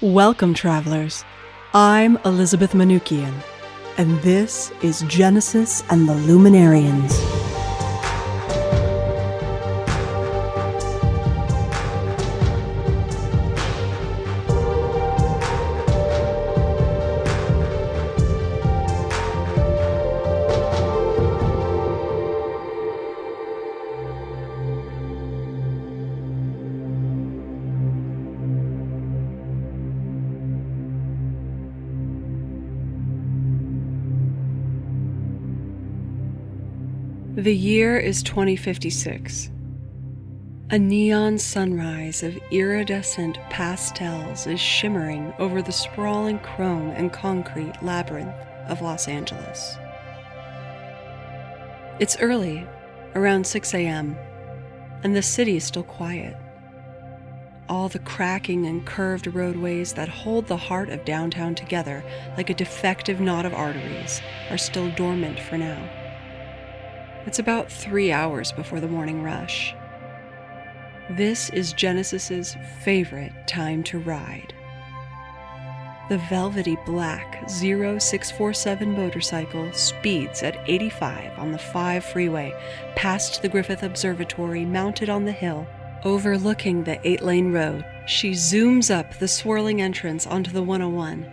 Welcome, travelers. I'm Elizabeth Manoukian, and this is Genesis and the Lumenairians. The year is 2056. A neon sunrise of iridescent pastels is shimmering over the sprawling chrome and concrete labyrinth of Los Angeles. It's early, around 6 a.m., and the city is still quiet. All the cracking and curved roadways that hold the heart of downtown together like a defective knot of arteries are still dormant for now. It's about 3 hours before the morning rush. This is Genesis's favorite time to ride. The velvety black 0647 motorcycle speeds at 85 on the 5 freeway past the Griffith Observatory mounted on the hill, overlooking the 8-lane road. She zooms up the swirling entrance onto the 101,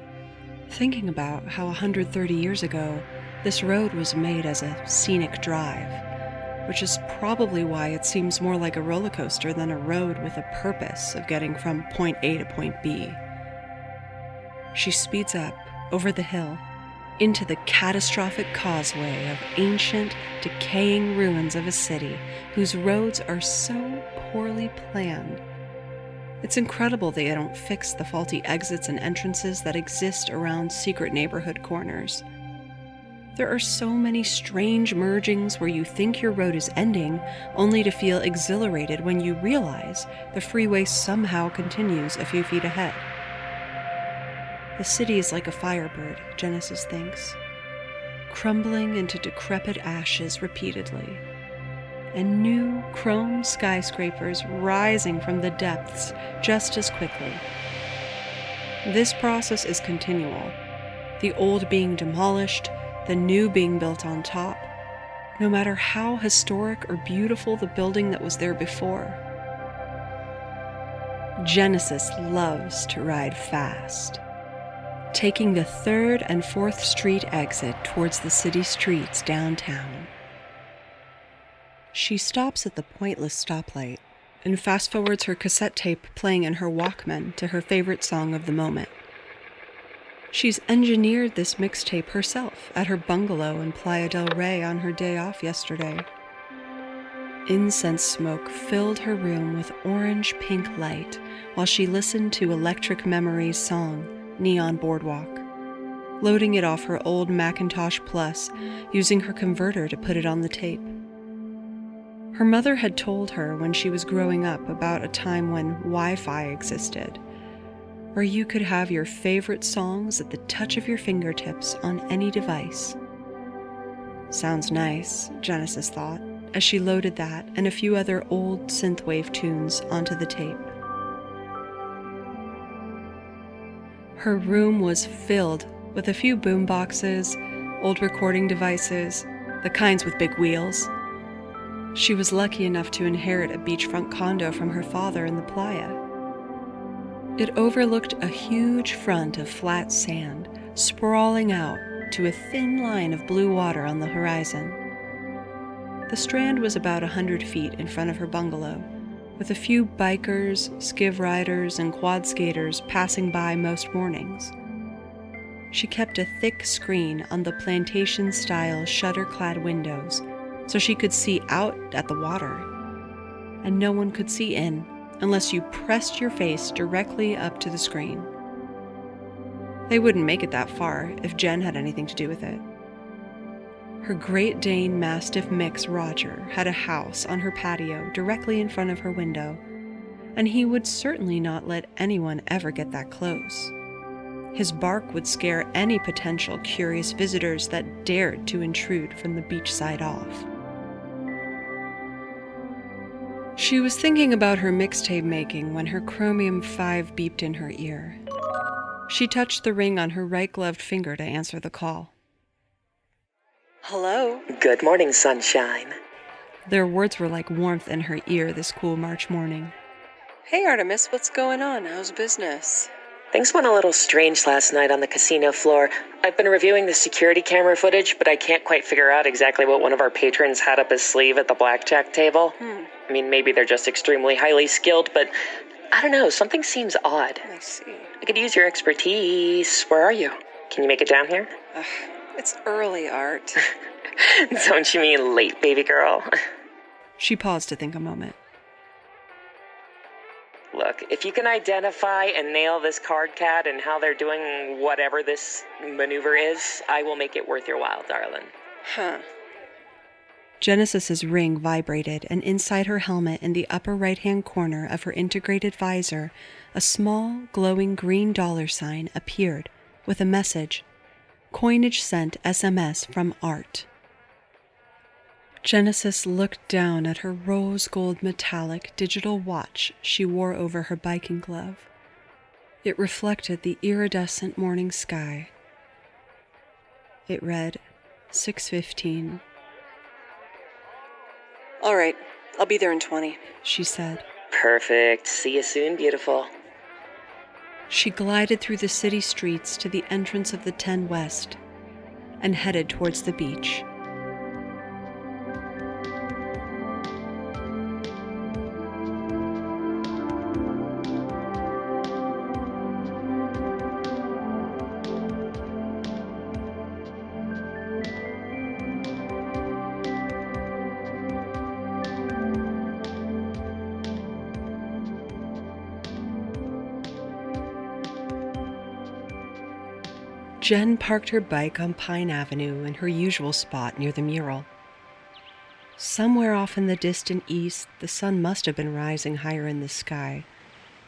thinking about how 130 years ago, this road was made as a scenic drive, which is probably why it seems more like a roller coaster than a road with a purpose of getting from point A to point B. She speeds up, over the hill, into the catastrophic causeway of ancient, decaying ruins of a city whose roads are so poorly planned. It's incredible they don't fix the faulty exits and entrances that exist around secret neighborhood corners. There are so many strange mergings where you think your road is ending, only to feel exhilarated when you realize the freeway somehow continues a few feet ahead. The city is like a firebird, Genesis thinks, crumbling into decrepit ashes repeatedly, and new chrome skyscrapers rising from the depths just as quickly. This process is continual, the old being demolished, the new being built on top, no matter how historic or beautiful the building that was there before. Genesis loves to ride fast, taking the 3rd and 4th Street exit towards the city streets downtown. She stops at the pointless stoplight and fast-forwards her cassette tape playing in her Walkman to her favorite song of the moment. She's engineered this mixtape herself at her bungalow in Playa del Rey on her day off yesterday. Incense smoke filled her room with orange-pink light while she listened to Electric Memories' song, Neon Boardwalk, loading it off her old Macintosh Plus, using her converter to put it on the tape. Her mother had told her when she was growing up about a time when Wi-Fi existed, where you could have your favorite songs at the touch of your fingertips on any device. Sounds nice, Genesis thought, as she loaded that and a few other old synthwave tunes onto the tape. Her room was filled with a few boomboxes, old recording devices, the kinds with big wheels. She was lucky enough to inherit a beachfront condo from her father in the Playa. It overlooked a huge front of flat sand, sprawling out to a thin line of blue water on the horizon. The Strand was about 100 feet in front of her bungalow, with a few bikers, skiv riders, and quad skaters passing by most mornings. She kept a thick screen on the plantation-style shutter-clad windows so she could see out at the water, and no one could see in unless you pressed your face directly up to the screen. They wouldn't make it that far if Jen had anything to do with it. Her Great Dane Mastiff mix Roger had a house on her patio directly in front of her window, and he would certainly not let anyone ever get that close. His bark would scare any potential curious visitors that dared to intrude from the beachside off. She was thinking about her mixtape making when her Chromium 5 beeped in her ear. She touched the ring on her right-gloved finger to answer the call. Hello? Good morning, sunshine. Their words were like warmth in her ear this cool March morning. Hey, Artemis, what's going on? How's business? Things went a little strange last night on the casino floor. I've been reviewing the security camera footage, but I can't quite figure out exactly what one of our patrons had up his sleeve at the blackjack table. I mean, maybe they're just extremely highly skilled, but I don't know, something seems odd. I see. I could use your expertise. Where are you? Can you make it down here? It's early, Art. Don't you mean late, baby girl? She paused to think a moment. Look, if you can identify and nail this card cat and how they're doing whatever this maneuver is, I will make it worth your while, darling. Huh. Genesis's ring vibrated, and inside her helmet in the upper right-hand corner of her integrated visor, a small, glowing green $sign appeared with a message, "Coinage sent SMS from Art." Genesis looked down at her rose-gold metallic digital watch she wore over her biking glove. It reflected the iridescent morning sky. It read, 6:15. All right, I'll be there in 20, she said. Perfect. See you soon, beautiful. She glided through the city streets to the entrance of the 10 West and headed towards the beach. Jen parked her bike on Pine Avenue in her usual spot near the mural. Somewhere off in the distant east, the sun must have been rising higher in the sky,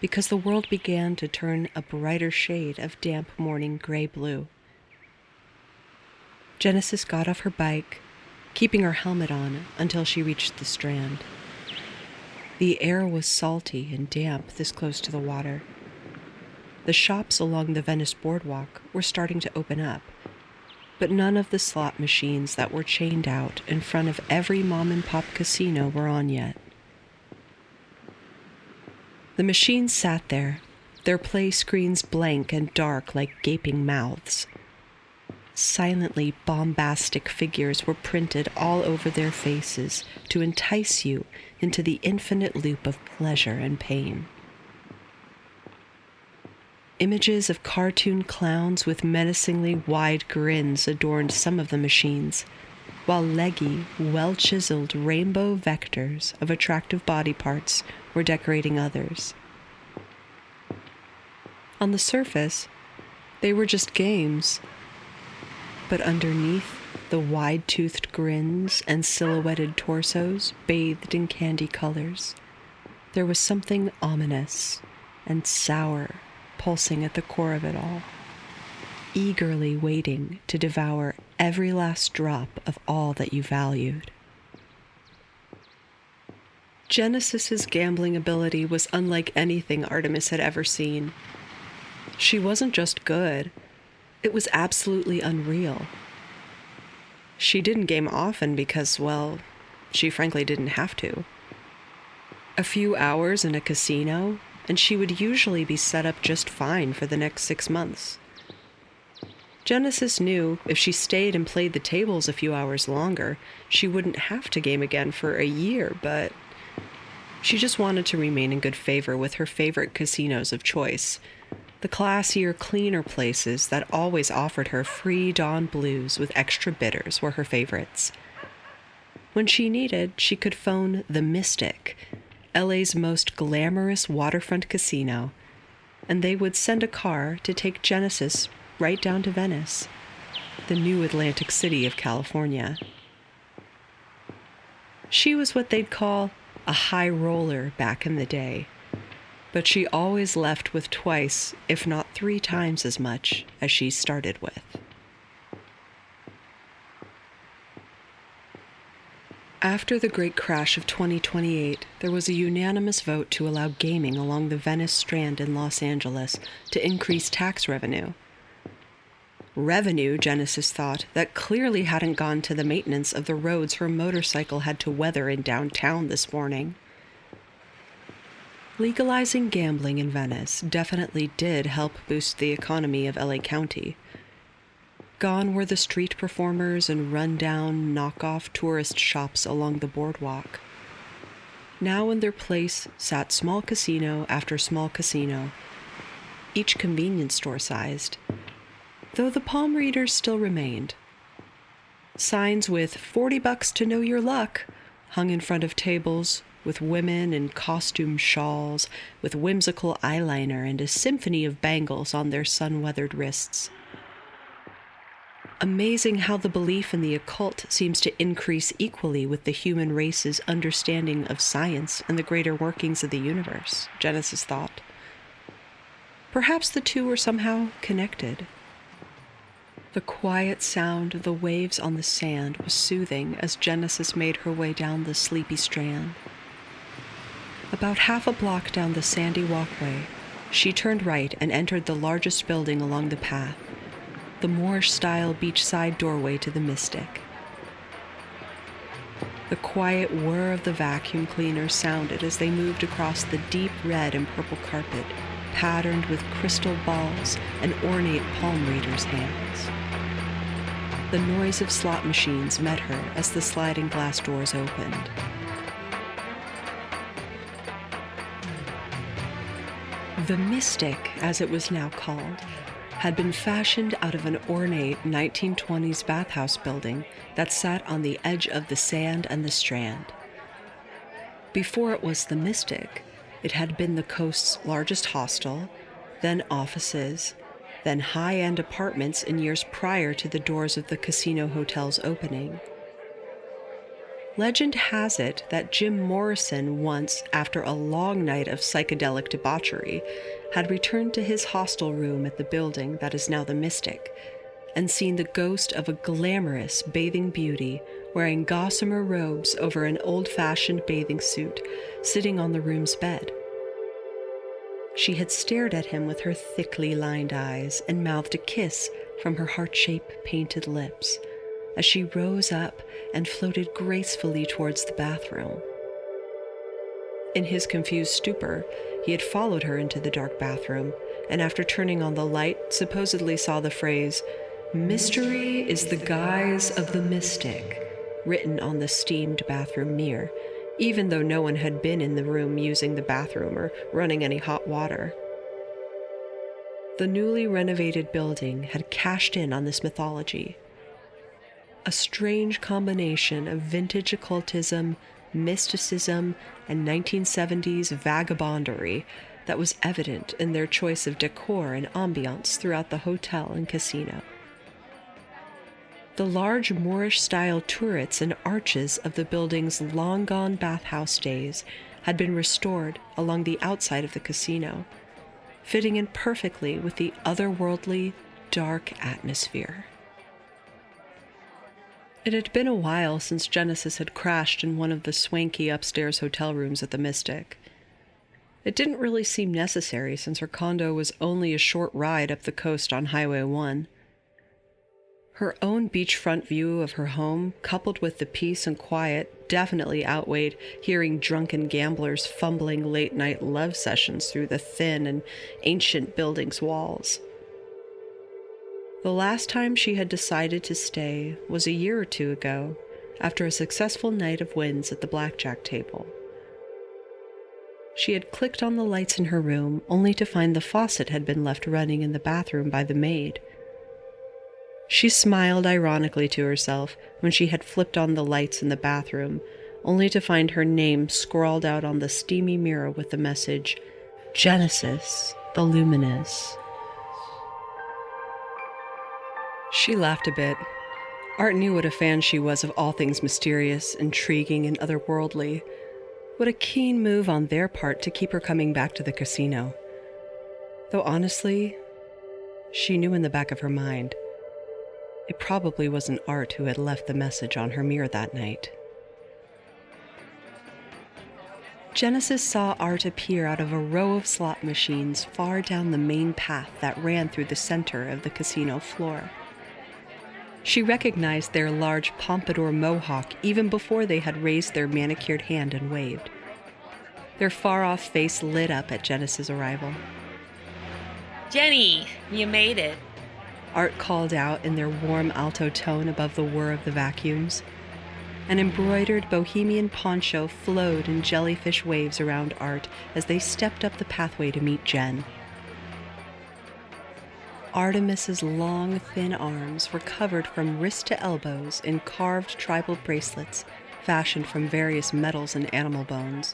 because the world began to turn a brighter shade of damp morning gray-blue. Genesis got off her bike, keeping her helmet on until she reached the Strand. The air was salty and damp this close to the water. The shops along the Venice boardwalk were starting to open up, but none of the slot machines that were chained out in front of every mom-and-pop casino were on yet. The machines sat there, their play screens blank and dark like gaping mouths. Silently bombastic figures were printed all over their faces to entice you into the infinite loop of pleasure and pain. Images of cartoon clowns with menacingly wide grins adorned some of the machines, while leggy, well-chiseled rainbow vectors of attractive body parts were decorating others. On the surface, they were just games, but underneath the wide-toothed grins and silhouetted torsos bathed in candy colors, there was something ominous and sour pulsing at the core of it all, eagerly waiting to devour every last drop of all that you valued. Genesis's gambling ability was unlike anything Artemis had ever seen. She wasn't just good, it was absolutely unreal. She didn't game often because, well, she frankly didn't have to. A few hours in a casino, and she would usually be set up just fine for the next 6 months. Genesis knew if she stayed and played the tables a few hours longer, she wouldn't have to game again for a year, but she just wanted to remain in good favor with her favorite casinos of choice, the classier, cleaner places that always offered her free Dawn Blues with extra bitters were her favorites. When she needed, she could phone the Mystic, LA's most glamorous waterfront casino, and they would send a car to take Genesis right down to Venice, the new Atlantic City of California. She was what they'd call a high roller back in the day, but she always left with twice, if not 3 times as much as she started with. After the great crash of 2028, there was a unanimous vote to allow gaming along the Venice Strand in Los Angeles to increase tax revenue. Revenue, Genesis thought, that clearly hadn't gone to the maintenance of the roads her motorcycle had to weather in downtown this morning. Legalizing gambling in Venice definitely did help boost the economy of LA County. Gone were the street performers and run-down, knock-off tourist shops along the boardwalk. Now in their place sat small casino after small casino, each convenience store-sized, though the palm readers still remained. Signs with $40 to know your luck hung in front of tables with women in costume shawls, with whimsical eyeliner and a symphony of bangles on their sun-weathered wrists. Amazing how the belief in the occult seems to increase equally with the human race's understanding of science and the greater workings of the universe, Genesis thought. Perhaps the two were somehow connected. The quiet sound of the waves on the sand was soothing as Genesis made her way down the sleepy strand. About half a block down the sandy walkway, she turned right and entered the largest building along the path, the Moorish-style beachside doorway to the Mystic. The quiet whir of the vacuum cleaner sounded as they moved across the deep red and purple carpet, patterned with crystal balls and ornate palm readers' hands. The noise of slot machines met her as the sliding glass doors opened. The Mystic, as it was now called, had been fashioned out of an ornate 1920s bathhouse building that sat on the edge of the sand and the strand. Before it was the Mystic, it had been the coast's largest hostel, then offices, then high-end apartments in years prior to the doors of the casino hotel's opening. Legend has it that Jim Morrison once, after a long night of psychedelic debauchery, had returned to his hostel room at the building that is now the Mystic, and seen the ghost of a glamorous bathing beauty wearing gossamer robes over an old-fashioned bathing suit, sitting on the room's bed. She had stared at him with her thickly lined eyes and mouthed a kiss from her heart-shaped painted lips, as she rose up and floated gracefully towards the bathroom. In his confused stupor, he had followed her into the dark bathroom, and after turning on the light, supposedly saw the phrase, "Mystery is the guise of the mystic," written on the steamed bathroom mirror, even though no one had been in the room using the bathroom or running any hot water. The newly renovated building had cashed in on this mythology. A strange combination of vintage occultism, mysticism, and 1970s vagabondery that was evident in their choice of decor and ambiance throughout the hotel and casino. The large Moorish-style turrets and arches of the building's long-gone bathhouse days had been restored along the outside of the casino, fitting in perfectly with the otherworldly, dark atmosphere. It had been a while since Genesis had crashed in one of the swanky upstairs hotel rooms at the Mystic. It didn't really seem necessary since her condo was only a short ride up the coast on Highway 1. Her own beachfront view of her home, coupled with the peace and quiet, definitely outweighed hearing drunken gamblers fumbling late-night love sessions through the thin and ancient building's walls. The last time she had decided to stay was a year or two ago, after a successful night of wins at the blackjack table. She had clicked on the lights in her room, only to find the faucet had been left running in the bathroom by the maid. She smiled ironically to herself when she had flipped on the lights in the bathroom, only to find her name scrawled out on the steamy mirror with the message, "Genesis, the Luminous." She laughed a bit. Art knew what a fan she was of all things mysterious, intriguing, and otherworldly. What a keen move on their part to keep her coming back to the casino. Though honestly, she knew in the back of her mind, it probably wasn't Art who had left the message on her mirror that night. Genesis saw Art appear out of a row of slot machines far down the main path that ran through the center of the casino floor. She recognized their large pompadour mohawk even before they had raised their manicured hand and waved. Their far-off face lit up at Genesis' arrival. Jenny, you made it. Art called out in their warm alto tone above the whir of the vacuums. An embroidered bohemian poncho flowed in jellyfish waves around Art as they stepped up the pathway to meet Jen. Artemis's long, thin arms were covered from wrist to elbows in carved tribal bracelets fashioned from various metals and animal bones.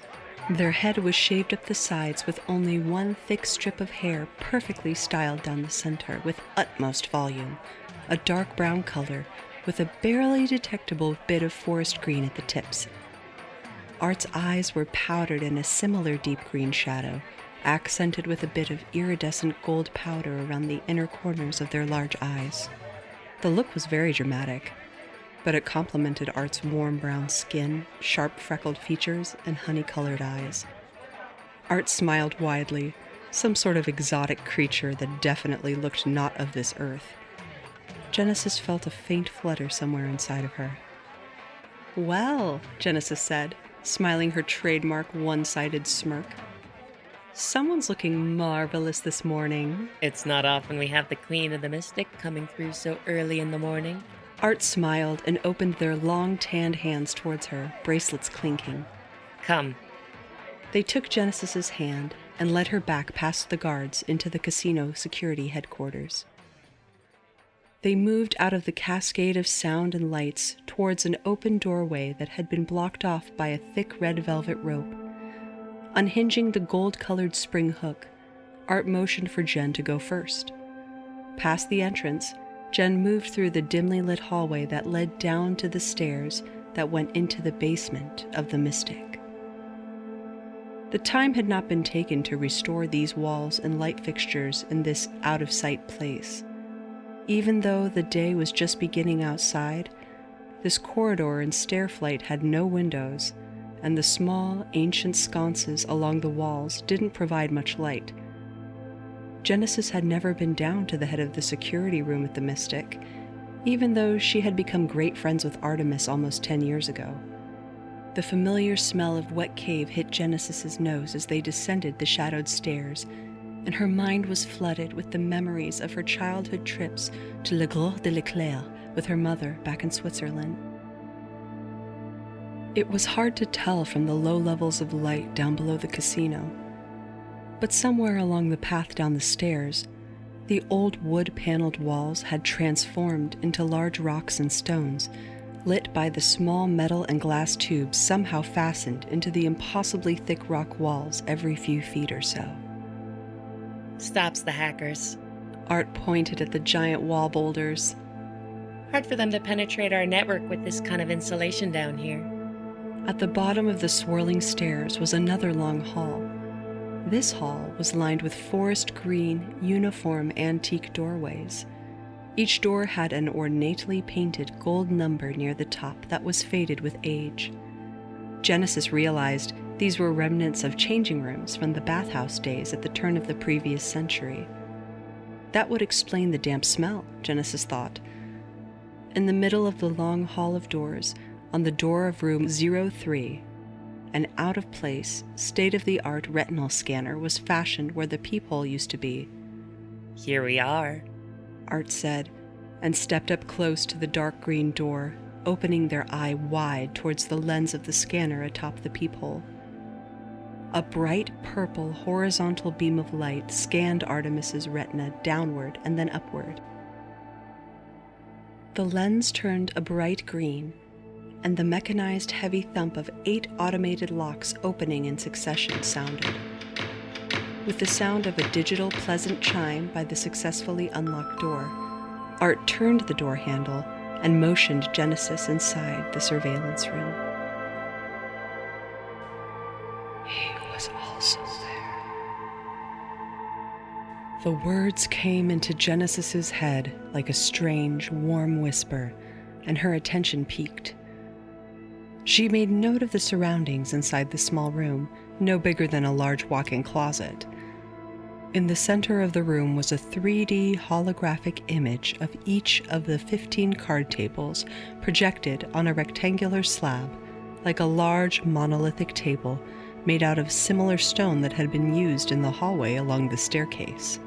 Their head was shaved up the sides with only one thick strip of hair perfectly styled down the center with utmost volume, a dark brown color with a barely detectable bit of forest green at the tips. Art's eyes were powdered in a similar deep green shadow, accented with a bit of iridescent gold powder around the inner corners of their large eyes. The look was very dramatic, but it complemented Art's warm brown skin, sharp freckled features, and honey-colored eyes. Art smiled widely, some sort of exotic creature that definitely looked not of this earth. Genesis felt a faint flutter somewhere inside of her. "Well," Genesis said, smiling her trademark one-sided smirk. "Someone's looking marvelous this morning." It's not often we have the Queen of the Mystic coming through so early in the morning. Art smiled and opened their long, tanned hands towards her, bracelets clinking. Come. They took Genesis's hand and led her back past the guards into the casino security headquarters. They moved out of the cascade of sound and lights towards an open doorway that had been blocked off by a thick red velvet rope. Unhinging the gold-colored spring hook, Art motioned for Jen to go first. Past the entrance, Jen moved through the dimly lit hallway that led down to the stairs that went into the basement of the Mystic. The time had not been taken to restore these walls and light fixtures in this out-of-sight place. Even though the day was just beginning outside, this corridor and stair flight had no windows, and the small, ancient sconces along the walls didn't provide much light. Genesis had never been down to the head of the security room at the Mystic, even though she had become great friends with Artemus almost 10 years ago. The familiar smell of wet cave hit Genesis's nose as they descended the shadowed stairs, and her mind was flooded with the memories of her childhood trips to Le Gros de l'Éclair with her mother back in Switzerland. It was hard to tell from the low levels of light down below the casino, but somewhere along the path down the stairs, the old wood-paneled walls had transformed into large rocks and stones, lit by the small metal and glass tubes somehow fastened into the impossibly thick rock walls every few feet or so. Stops the hackers. Art pointed at the giant wall boulders. Hard for them to penetrate our network with this kind of insulation down here. At the bottom of the swirling stairs was another long hall. This hall was lined with forest green, uniform antique doorways. Each door had an ornately painted gold number near the top that was faded with age. Genesis realized these were remnants of changing rooms from the bathhouse days at the turn of the previous century. That would explain the damp smell, Genesis thought. In the middle of the long hall of doors, on the door of room 03, an out-of-place, state-of-the-art retinal scanner was fashioned where the peephole used to be. Here we are, Art said, and stepped up close to the dark green door, opening their eye wide towards the lens of the scanner atop the peephole. A bright purple horizontal beam of light scanned Artemis's retina downward and then upward. The lens turned a bright green, and the mechanized heavy thump of 8 automated locks opening in succession sounded. With the sound of a digital pleasant chime by the successfully unlocked door, Art turned the door handle and motioned Genesis inside the surveillance room. He was also there. The words came into Genesis's head like a strange, warm whisper, and her attention peaked. She made note of the surroundings inside the small room, no bigger than a large walk-in closet. In the center of the room was a 3D holographic image of each of the 15 card tables projected on a rectangular slab, like a large monolithic table made out of similar stone that had been used in the hallway along the staircase.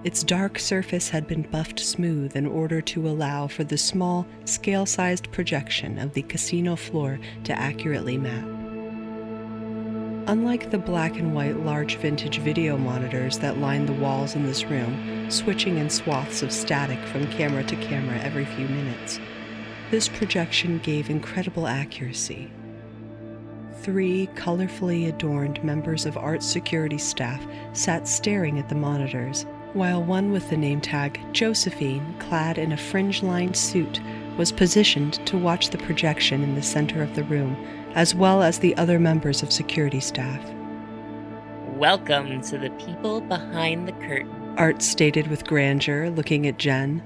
Its dark surface had been buffed smooth in order to allow for the small, scale-sized projection of the casino floor to accurately map. Unlike the black and white large vintage video monitors that lined the walls in this room, switching in swaths of static from camera to camera every few minutes, this projection gave incredible accuracy. 3 colorfully adorned members of Art's security staff sat staring at the monitors, while one with the name tag Josephine, clad in a fringe-lined suit, was positioned to watch the projection in the center of the room, as well as the other members of security staff. Welcome to the people behind the curtain. Art stated with grandeur, looking at Jen.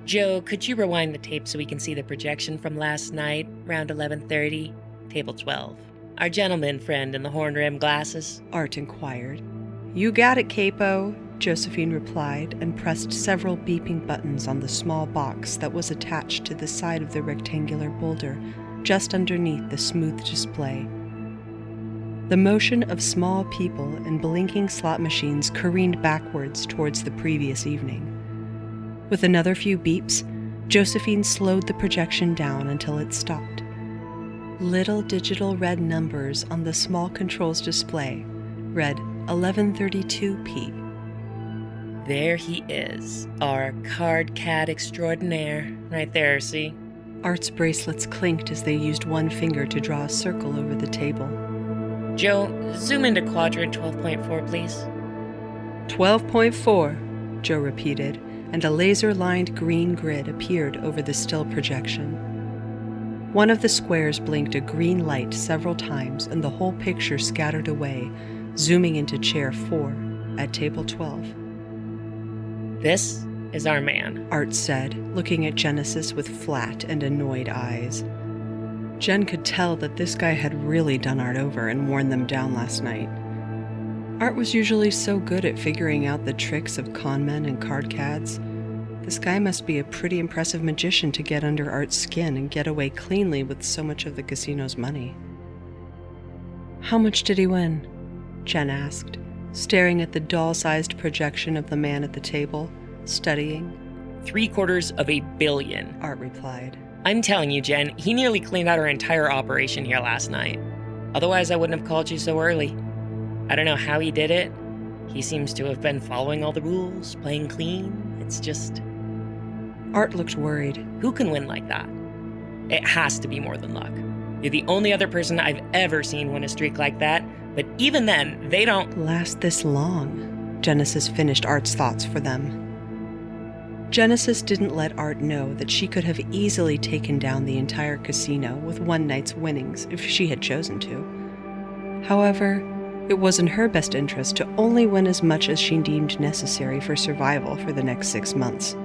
Joe, could you rewind the tape so we can see the projection from last night, around 11:30? Table 12. Our gentleman friend in the horn-rimmed glasses. Art inquired. You got it, Capo, Josephine replied, and pressed several beeping buttons on the small box that was attached to the side of the rectangular boulder, just underneath the smooth display. The motion of small people and blinking slot machines careened backwards towards the previous evening. With another few beeps, Josephine slowed the projection down until it stopped. Little digital red numbers on the small controls display read 11:32 p. There he is, our card cat extraordinaire. Right there, see? Art's bracelets clinked as they used one finger to draw a circle over the table. Joe, zoom into quadrant 12.4, please. 12.4, Joe repeated, and a laser-lined green grid appeared over the still projection. One of the squares blinked a green light several times, and the whole picture scattered away, zooming into chair 4 at table 12. This is our man, Art said, looking at Genesis with flat and annoyed eyes. Jen could tell that this guy had really done Art over and worn them down last night. Art was usually so good at figuring out the tricks of conmen and card cads. This guy must be a pretty impressive magician to get under Art's skin and get away cleanly with so much of the casino's money. How much did he win? Jen asked, staring at the doll-sized projection of the man at the table, studying. $750 million, Art replied. I'm telling you, Jen, he nearly cleaned out our entire operation here last night. Otherwise, I wouldn't have called you so early. I don't know how he did it. He seems to have been following all the rules, playing clean. It's just... Art looked worried. Who can win like that? It has to be more than luck. You're the only other person I've ever seen win a streak like that, but even then, they don't last this long. Genesis finished Art's thoughts for them. Genesis didn't let Art know that she could have easily taken down the entire casino with one night's winnings if she had chosen to. However, it was in her best interest to only win as much as she deemed necessary for survival for the next 6 months.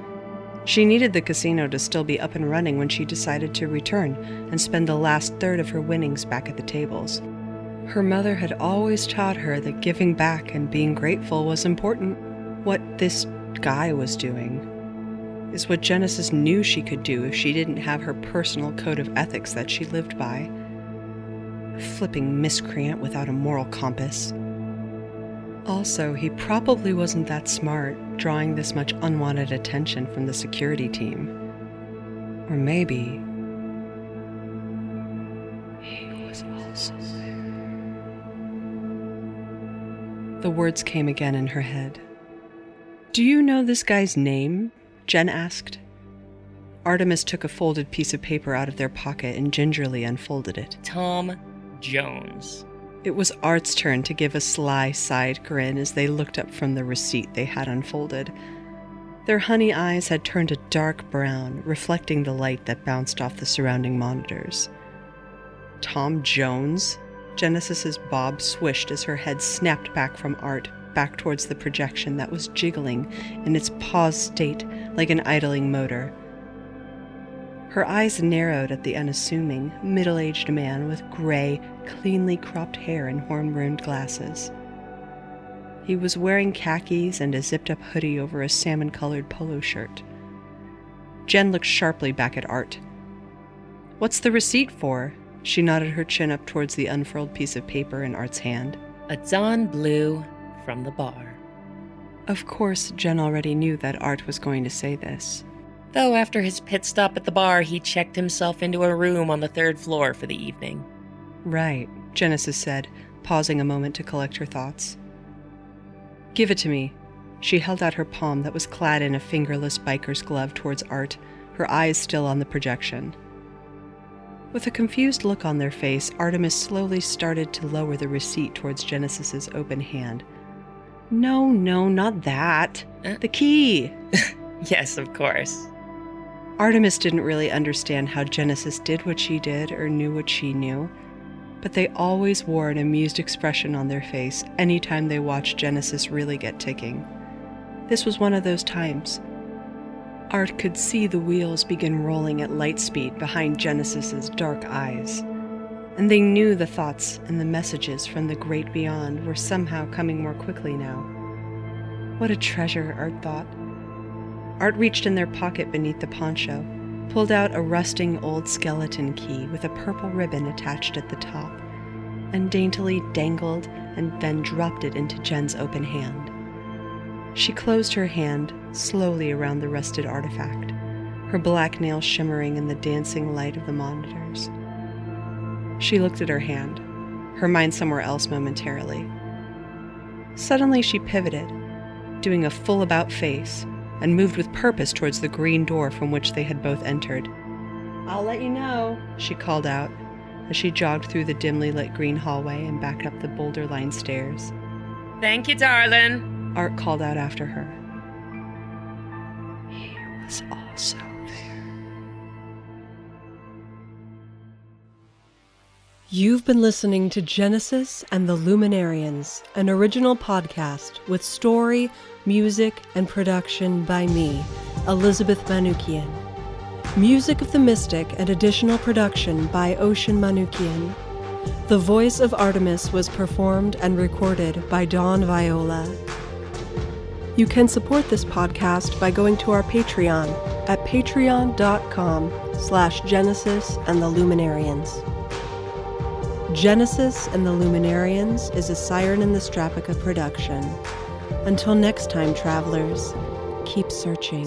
She needed the casino to still be up and running when she decided to return and spend the last third of her winnings back at the tables. Her mother had always taught her that giving back and being grateful was important. What this guy was doing is what Genesis knew she could do if she didn't have her personal code of ethics that she lived by. A flipping miscreant without a moral compass. Also, he probably wasn't that smart, drawing this much unwanted attention from the security team. Or maybe he was also there. The words came again in her head. Do you know this guy's name? Jen asked. Artemus took a folded piece of paper out of their pocket and gingerly unfolded it. Tom Jones. It was Art's turn to give a sly side grin as they looked up from the receipt they had unfolded. Their honey eyes had turned a dark brown, reflecting the light that bounced off the surrounding monitors. Tom Jones? Genesis's bob swished as her head snapped back from Art, back towards the projection that was jiggling in its paused state like an idling motor. Her eyes narrowed at the unassuming, middle-aged man with gray, cleanly cropped hair and horn-rimmed glasses. He was wearing khakis and a zipped-up hoodie over a salmon-colored polo shirt. Jen looked sharply back at Art. "What's the receipt for?" She nodded her chin up towards the unfurled piece of paper in Art's hand. A Dawn Blue from the bar. Of course, Jen already knew that Art was going to say this. Though after his pit stop at the bar, he checked himself into a room on the 3rd floor for the evening. Right, Genesis said, pausing a moment to collect her thoughts. "Give it to me." She held out her palm that was clad in a fingerless biker's glove towards Art, her eyes still on the projection. With a confused look on their face, Artemus slowly started to lower the receipt towards Genesis's open hand. No, not that. The key! Yes, of course. Artemis didn't really understand how Genesis did what she did or knew what she knew, but they always wore an amused expression on their face anytime they watched Genesis really get ticking. This was one of those times. Art could see the wheels begin rolling at light speed behind Genesis's dark eyes, and they knew the thoughts and the messages from the great beyond were somehow coming more quickly now. What a treasure, Art thought. Art reached in their pocket beneath the poncho, pulled out a rusting old skeleton key with a purple ribbon attached at the top, and daintily dangled and then dropped it into Jen's open hand. She closed her hand slowly around the rusted artifact, her black nails shimmering in the dancing light of the monitors. She looked at her hand, her mind somewhere else momentarily. Suddenly she pivoted, doing a full about face, and moved with purpose towards the green door from which they had both entered. "I'll let you know," she called out, as she jogged through the dimly lit green hallway and back up the boulder-lined stairs. Thank you, darling. Art called out after her. He was also there. You've been listening to Genesis and the Lumenairians, an original podcast with story, music, and production by me, Elizabeth Manoukian. Music of the Mystic and additional production by Oshin Manoukian. The voice of Artemis was performed and recorded by Viola. You can support this podcast by going to our Patreon at patreon.com/Genesis and the Lumenairians. Genesis and the Lumenairians is a Siren and the Strapica production. Until next time, travelers, keep searching.